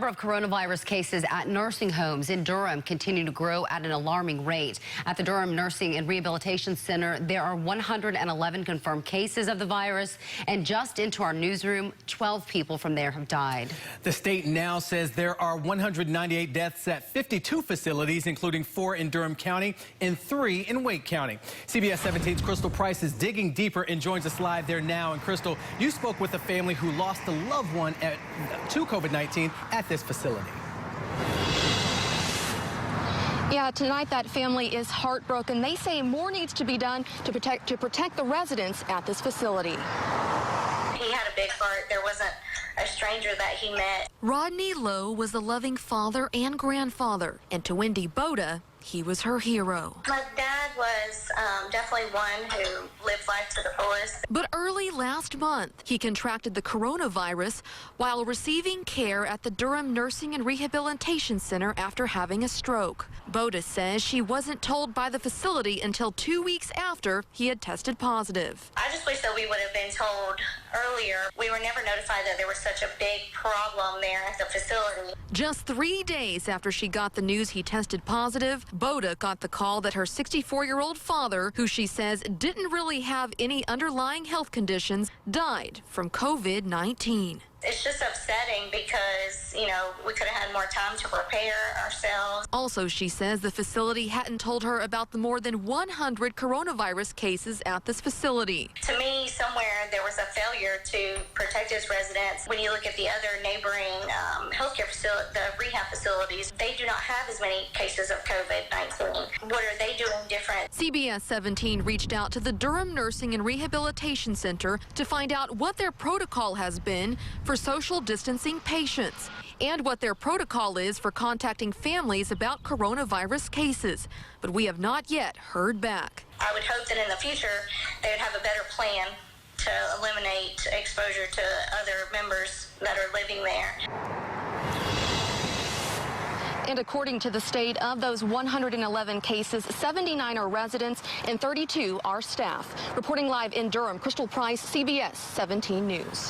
number of coronavirus cases at nursing homes in Durham continue to grow at an alarming rate. At the Durham Nursing and Rehabilitation Center, there are 111 confirmed cases of the virus, and just into our newsroom, 12 people from there have died. The state now says there are 198 deaths at 52 facilities, including 4 in Durham County and 3 in Wake County. CBS 17's Crystal Price is digging deeper and joins us live there now. And Crystal, you spoke with a family who lost a loved one to COVID-19 at this facility. Yeah, tonight that family is heartbroken. They say more needs to be done to protect the residents at this facility. He had a big heart. There wasn't a stranger that he met. Rodney Lowe was a loving father and grandfather, and to Wendy Boda, he was her hero. My dad was definitely one who lived life to the fullest. But early last month, he contracted the coronavirus while receiving care at the Durham Nursing and Rehabilitation Center after having a stroke. Boda says she wasn't told by the facility until 2 weeks after he had tested positive. I just wish that we would have been told earlier. We were never notified that there was such a big problem there at the facility. Just 3 days after she got the news he tested positive, Boda got the call that her 64-year-old father, who she says didn't really have any underlying health conditions, died from COVID-19. It's just upsetting because, you know, we could have had more time to prepare ourselves. Also, she says the facility hadn't told her about the more than 100 coronavirus cases at this facility. To me, somewhere there was a failure to protect its residents. When you look at the other neighboring healthcare facilities, the rehab facilities, they do not have as many cases of COVID-19. What are they doing different? CBS 17 reached out to the Durham Nursing and Rehabilitation Center to find out what their protocol has been for social distancing patients and what their protocol is for contacting families about coronavirus cases. But we have not yet heard back. I would hope that in the future they would have a better plan to eliminate exposure to other members that are living there. And according to the state, of those 111 cases, 79 are residents and 32 are staff. Reporting live in Durham, Crystal Price, CBS 17 News.